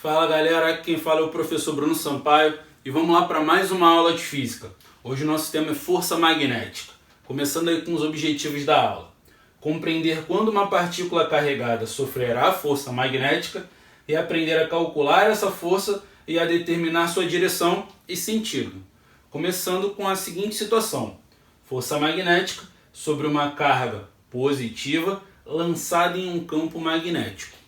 Fala galera, quem fala é o professor Bruno Sampaio e vamos lá para mais uma aula de física. Hoje o nosso tema é força magnética. Começando aí com os objetivos da aula. Compreender quando uma partícula carregada sofrerá força magnética e aprender a calcular essa força e a determinar sua direção e sentido. Começando com a seguinte situação: força magnética sobre uma carga positiva lançada em um campo magnético.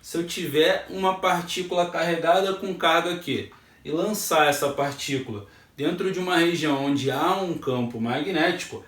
Se eu tiver uma partícula carregada com carga Q e lançar essa partícula dentro de uma região onde há um campo magnético,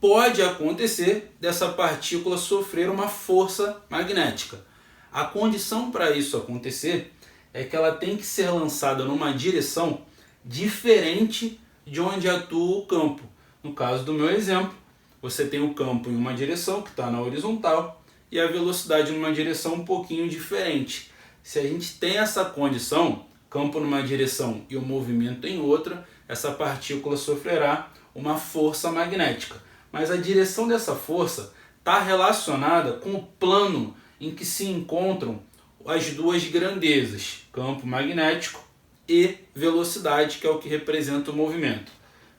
pode acontecer dessa partícula sofrer uma força magnética. A condição para isso acontecer é que ela tem que ser lançada numa direção diferente de onde atua o campo. No caso do meu exemplo, você tem o campo em uma direção que está na horizontal e a velocidade numa direção um pouquinho diferente. Se a gente tem essa condição, campo numa direção e o movimento em outra, essa partícula sofrerá uma força magnética. Mas a direção dessa força está relacionada com o plano em que se encontram as duas grandezas, campo magnético e velocidade, que é o que representa o movimento.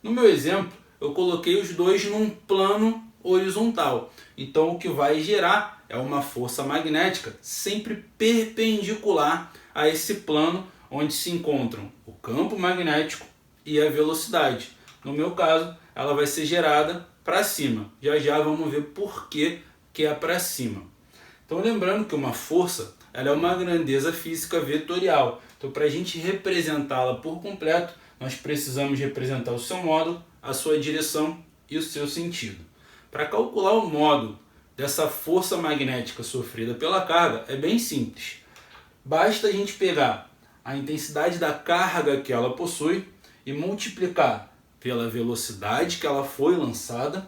No meu exemplo, eu coloquei os dois num plano horizontal. Então o que vai gerar é uma força magnética sempre perpendicular a esse plano onde se encontram o campo magnético e a velocidade. No meu caso, ela vai ser gerada para cima. Já já vamos ver por que é para cima. Então lembrando que uma força ela é uma grandeza física vetorial. Então para a gente representá-la por completo, nós precisamos representar o seu módulo, a sua direção e o seu sentido. Para calcular o módulo dessa força magnética sofrida pela carga é bem simples. Basta a gente pegar a intensidade da carga que ela possui e multiplicar pela velocidade que ela foi lançada,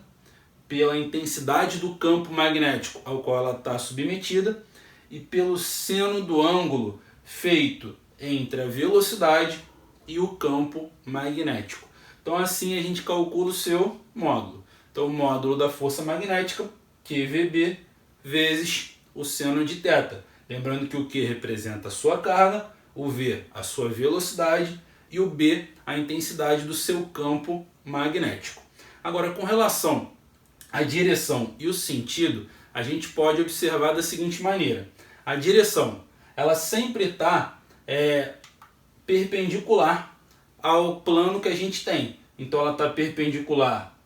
pela intensidade do campo magnético ao qual ela está submetida e pelo seno do ângulo feito entre a velocidade e o campo magnético. Então assim a gente calcula o seu módulo. Então o módulo da força magnética, QVB, vezes o seno de θ. Lembrando que o Q representa a sua carga, o V a sua velocidade e o B a intensidade do seu campo magnético. Agora, com relação à direção e o sentido, a gente pode observar da seguinte maneira. A direção, ela sempre está perpendicular ao plano que a gente tem. Então ela está perpendicular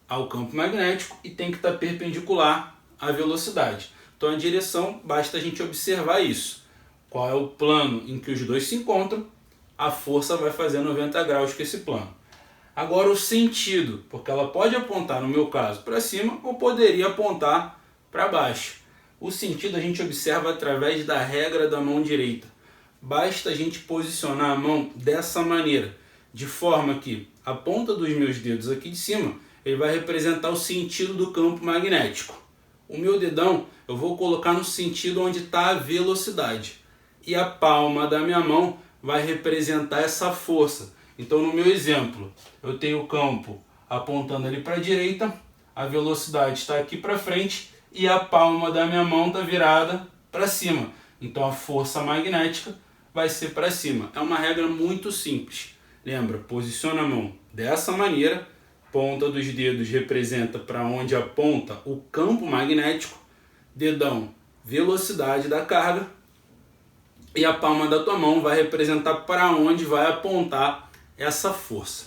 ao campo magnético e tem que estar perpendicular à velocidade. Então a direção, basta a gente observar isso. Qual é o plano em que os dois se encontram, a força vai fazer 90 graus com esse plano. Agora o sentido, porque ela pode apontar, no meu caso, para cima ou poderia apontar para baixo. O sentido a gente observa através da regra da mão direita. Basta a gente posicionar a mão dessa maneira, de forma que a ponta dos meus dedos aqui de cima ele vai representar o sentido do campo magnético. O meu dedão eu vou colocar no sentido onde está a velocidade. E a palma da minha mão vai representar essa força. Então no meu exemplo, eu tenho o campo apontando ali para a direita, a velocidade está aqui para frente e a palma da minha mão está virada para cima. Então a força magnética vai ser para cima. É uma regra muito simples. Lembra, posiciona a mão dessa maneira. Ponta dos dedos representa para onde aponta o campo magnético, dedão, velocidade da carga, e a palma da tua mão vai representar para onde vai apontar essa força.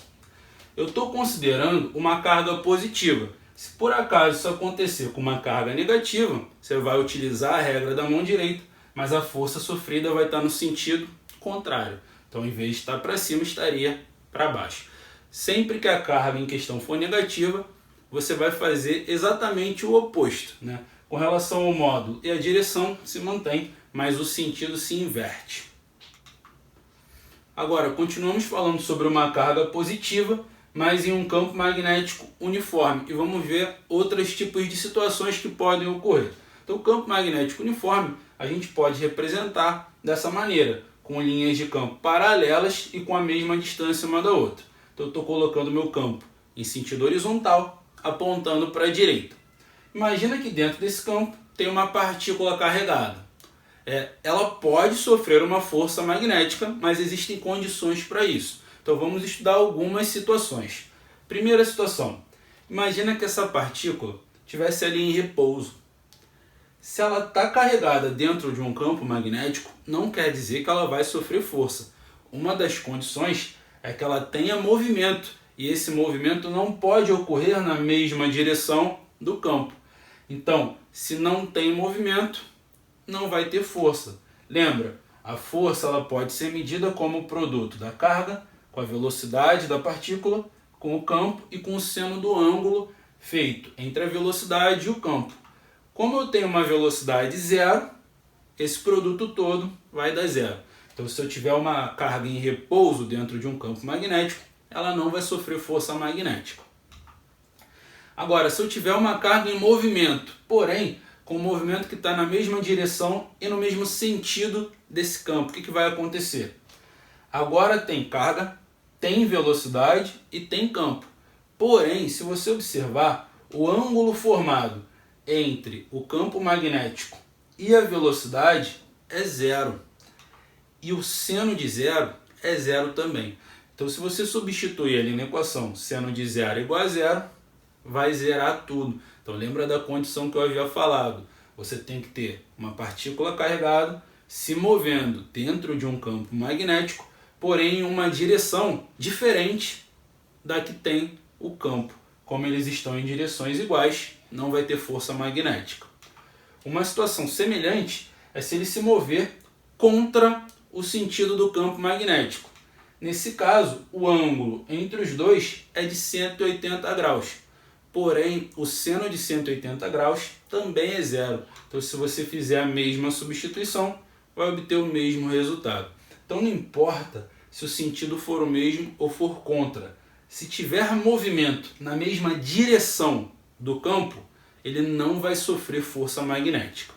Eu estou considerando uma carga positiva. Se por acaso isso acontecer com uma carga negativa, você vai utilizar a regra da mão direita, mas a força sofrida vai estar no sentido contrário. Então, em vez de estar para cima, estaria para baixo. Sempre que a carga em questão for negativa, você vai fazer exatamente o oposto, né? Com relação ao módulo e a direção se mantém, mas o sentido se inverte. Agora, continuamos falando sobre uma carga positiva, mas em um campo magnético uniforme. E vamos ver outros tipos de situações que podem ocorrer. Então, o campo magnético uniforme a gente pode representar dessa maneira, com linhas de campo paralelas e com a mesma distância uma da outra. Então eu estou colocando meu campo em sentido horizontal, apontando para a direita. Imagina que dentro desse campo tem uma partícula carregada. ela pode sofrer uma força magnética, mas existem condições para isso. Então vamos estudar algumas situações. Primeira situação, imagina que essa partícula estivesse ali em repouso. Se ela está carregada dentro de um campo magnético, não quer dizer que ela vai sofrer força. Uma das condições é que ela tenha movimento, e esse movimento não pode ocorrer na mesma direção do campo. Então, se não tem movimento, não vai ter força. Lembra, a força ela pode ser medida como produto da carga, com a velocidade da partícula, com o campo e com o seno do ângulo feito entre a velocidade e o campo. Como eu tenho uma velocidade zero, esse produto todo vai dar zero. Então, se eu tiver uma carga em repouso dentro de um campo magnético, ela não vai sofrer força magnética. Agora, se eu tiver uma carga em movimento, porém, com um movimento que está na mesma direção e no mesmo sentido desse campo, o que vai acontecer? Agora tem carga, tem velocidade e tem campo. Porém, se você observar, o ângulo formado entre o campo magnético e a velocidade é zero. E o seno de zero é zero também. Então, se você substituir ali na equação seno de zero igual a zero, vai zerar tudo. Então, lembra da condição que eu havia falado. Você tem que ter uma partícula carregada se movendo dentro de um campo magnético, porém em uma direção diferente da que tem o campo. Como eles estão em direções iguais, não vai ter força magnética. Uma situação semelhante é se ele se mover contra o sentido do campo magnético. Nesse caso, o ângulo entre os dois é de 180 graus. Porém, o seno de 180 graus também é zero. Então, se você fizer a mesma substituição, vai obter o mesmo resultado. Então, não importa se o sentido for o mesmo ou for contra. Se tiver movimento na mesma direção do campo, ele não vai sofrer força magnética.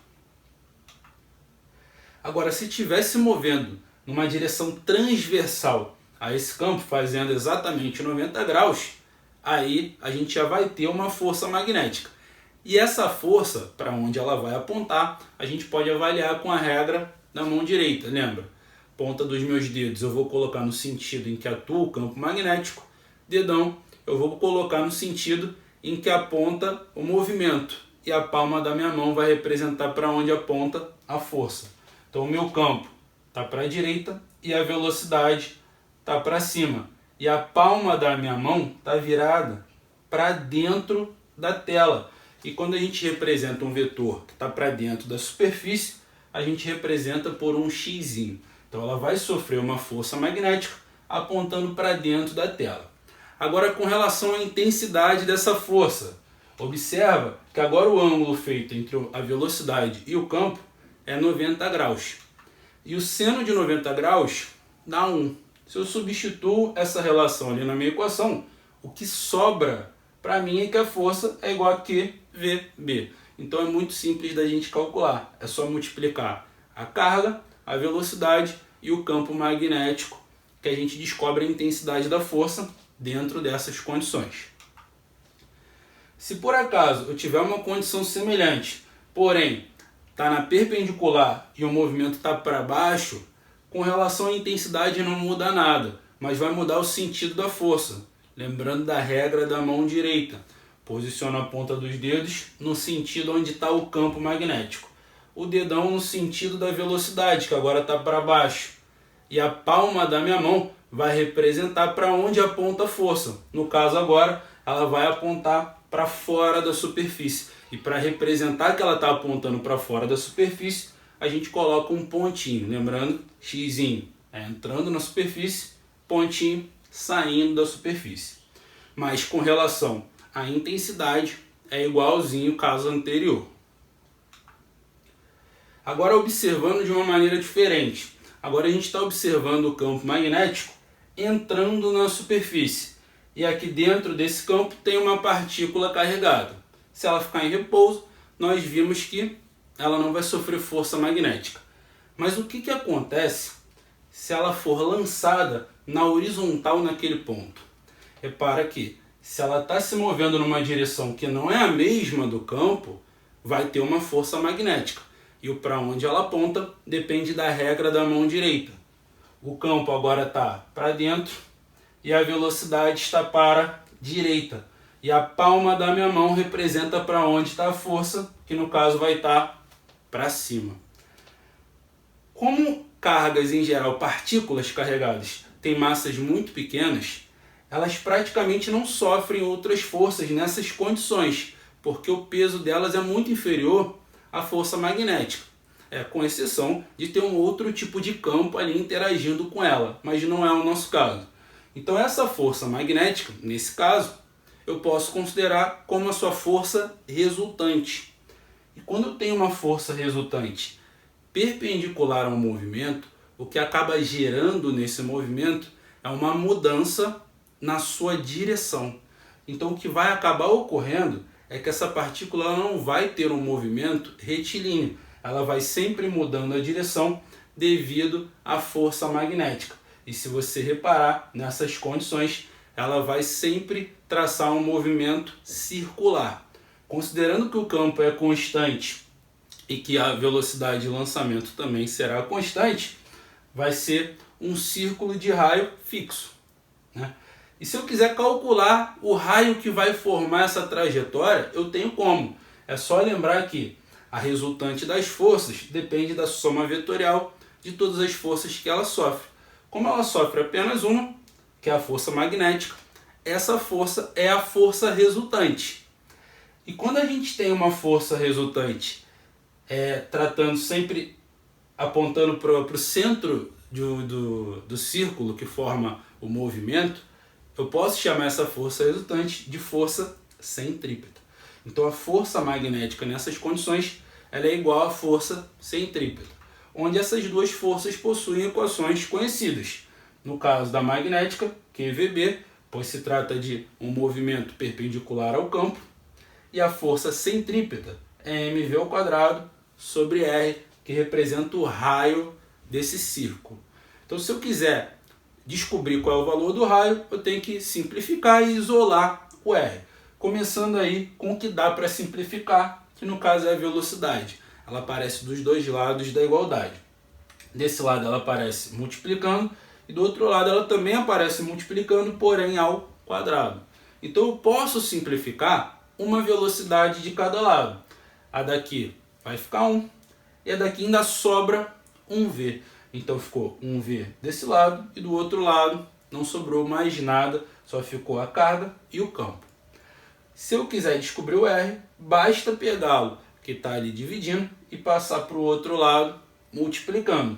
Agora, se estiver se movendo numa direção transversal a esse campo, fazendo exatamente 90 graus, aí a gente já vai ter uma força magnética. E essa força, para onde ela vai apontar, a gente pode avaliar com a regra da mão direita, lembra? Ponta dos meus dedos eu vou colocar no sentido em que atua o campo magnético, dedão eu vou colocar no sentido em que aponta o movimento, e a palma da minha mão vai representar para onde aponta a força. Então o meu campo está para a direita e a velocidade está para cima. E a palma da minha mão está virada para dentro da tela. E quando a gente representa um vetor que está para dentro da superfície, a gente representa por um x. Então ela vai sofrer uma força magnética apontando para dentro da tela. Agora, com relação à intensidade dessa força, observa que agora o ângulo feito entre a velocidade e o campo é 90 graus. E o seno de 90 graus dá 1. Se eu substituo essa relação ali na minha equação, o que sobra para mim é que a força é igual a QVB. Então é muito simples da gente calcular. É só multiplicar a carga, a velocidade e o campo magnético, que a gente descobre a intensidade da força dentro dessas condições. Se por acaso eu tiver uma condição semelhante, porém está na perpendicular e o movimento está para baixo, com relação à intensidade não muda nada, mas vai mudar o sentido da força. Lembrando da regra da mão direita. Posiciona a ponta dos dedos no sentido onde está o campo magnético. O dedão no sentido da velocidade, que agora está para baixo. E a palma da minha mão vai representar para onde aponta a força. No caso agora, ela vai apontar para fora da superfície. E para representar que ela está apontando para fora da superfície, a gente coloca um pontinho. Lembrando, x é entrando na superfície, pontinho saindo da superfície. Mas com relação à intensidade, é igualzinho o caso anterior. Agora observando de uma maneira diferente. Agora a gente está observando o campo magnético entrando na superfície. E aqui dentro desse campo tem uma partícula carregada. Se ela ficar em repouso, nós vimos que ela não vai sofrer força magnética. Mas o que acontece se ela for lançada na horizontal naquele ponto? Repara que se ela está se movendo numa direção que não é a mesma do campo, vai ter uma força magnética. e o para onde ela aponta depende da regra da mão direita. O campo agora está para dentro e a velocidade está para a direita. E a palma da minha mão representa para onde está a força, que no caso vai estar para cima. Como cargas em geral, partículas carregadas, têm massas muito pequenas, elas praticamente não sofrem outras forças nessas condições, porque o peso delas é muito inferior à força magnética. Com exceção de ter um outro tipo de campo ali interagindo com ela, mas não é o nosso caso. Então essa força magnética, nesse caso, eu posso considerar como a sua força resultante. E quando eu tenho uma força resultante perpendicular ao movimento, o que acaba gerando nesse movimento é uma mudança na sua direção. Então o que vai acabar ocorrendo é que essa partícula não vai ter um movimento retilíneo, ela vai sempre mudando a direção devido à força magnética. E se você reparar nessas condições, ela vai sempre traçar um movimento circular. Considerando que o campo é constante e que a velocidade de lançamento também será constante, vai ser um círculo de raio fixo, né? E se eu quiser calcular o raio que vai formar essa trajetória, eu tenho como. É só lembrar que a resultante das forças depende da soma vetorial de todas as forças que ela sofre. Como ela sofre apenas uma, que é a força magnética, essa força é a força resultante. E quando a gente tem uma força resultante tratando sempre, apontando para o centro do círculo que forma o movimento, eu posso chamar essa força resultante de força centrípeta. Então a força magnética nessas condições ela é igual à força centrípeta, onde essas duas forças possuem equações conhecidas. No caso da magnética, QVB, pois se trata de um movimento perpendicular ao campo, e a força centrípeta é mv² sobre R, que representa o raio desse círculo. Então se eu quiser descobrir qual é o valor do raio, eu tenho que simplificar e isolar o R. Começando aí com o que dá para simplificar, que no caso é a velocidade. Ela aparece dos dois lados da igualdade. Desse lado ela aparece multiplicando e do outro lado ela também aparece multiplicando, porém ao quadrado. Então eu posso simplificar uma velocidade de cada lado. A daqui vai ficar 1 e a daqui ainda sobra 1v. Então ficou 1v desse lado e do outro lado não sobrou mais nada, só ficou a carga e o campo. Se eu quiser descobrir o R, basta pegá-lo, que está ali dividindo, e passar para o outro lado multiplicando.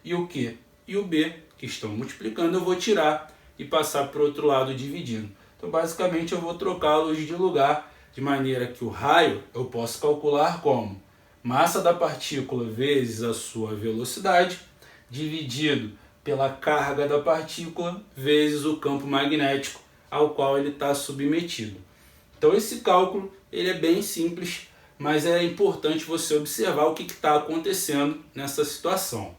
E o Q e o B, que estão multiplicando, eu vou tirar e passar para o outro lado dividindo. Então basicamente eu vou trocá-los de lugar, de maneira que o raio eu posso calcular como massa da partícula vezes a sua velocidade, dividido pela carga da partícula vezes o campo magnético ao qual ele está submetido. Então esse cálculo ele é bem simples, mas é importante você observar o que está acontecendo nessa situação.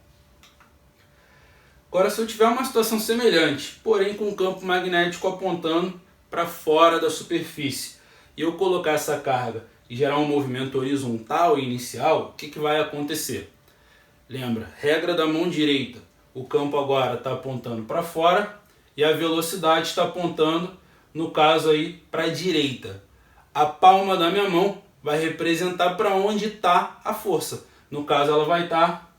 Agora, se eu tiver uma situação semelhante, porém com o campo magnético apontando para fora da superfície, e eu colocar essa carga e gerar um movimento horizontal inicial, o que vai acontecer? Lembra, regra da mão direita, o campo agora está apontando para fora e a velocidade está apontando, no caso aí, para a direita. A palma da minha mão vai representar para onde está a força. No caso ela vai estar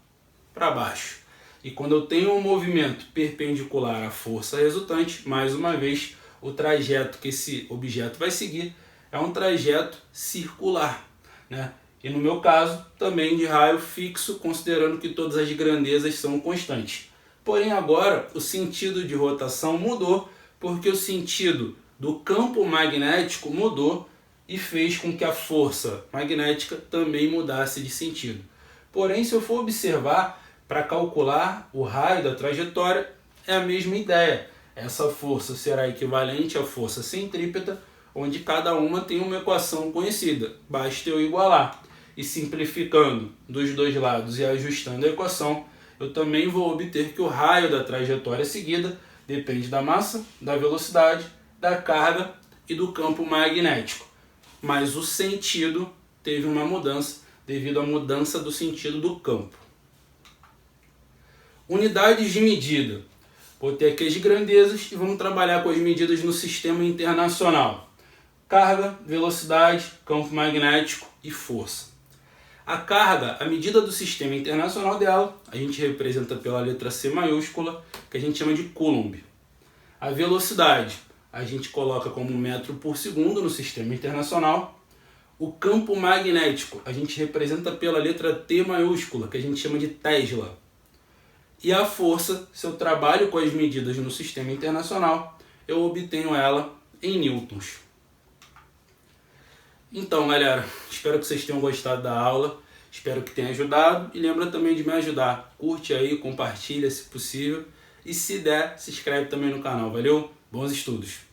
para baixo. E quando eu tenho um movimento perpendicular à força resultante, mais uma vez, o trajeto que esse objeto vai seguir é um trajeto circular, né? E no meu caso, também de raio fixo, considerando que todas as grandezas são constantes. Porém agora, o sentido de rotação mudou, porque o sentido do campo magnético mudou e fez com que a força magnética também mudasse de sentido. Porém, se eu for observar, para calcular o raio da trajetória, é a mesma ideia. Essa força será equivalente à força centrípeta, onde cada uma tem uma equação conhecida. Basta eu igualar. E simplificando dos dois lados e ajustando a equação, eu também vou obter que o raio da trajetória seguida depende da massa, da velocidade, da carga e do campo magnético. Mas o sentido teve uma mudança devido à mudança do sentido do campo. Unidades de medida. Vou ter aqui as grandezas e vamos trabalhar com as medidas no sistema internacional. Carga, velocidade, campo magnético e força. A carga, a medida do sistema internacional dela, a gente representa pela letra C maiúscula, que a gente chama de Coulomb. A velocidade, a gente coloca como metro por segundo no sistema internacional. O campo magnético, a gente representa pela letra T maiúscula, que a gente chama de Tesla. E a força, se eu trabalho com as medidas no sistema internacional, eu obtenho ela em newtons. Então, galera, espero que vocês tenham gostado da aula, espero que tenha ajudado e lembra também de me ajudar. Curte aí, compartilha se possível e se der, se inscreve também no canal, valeu? Bons estudos!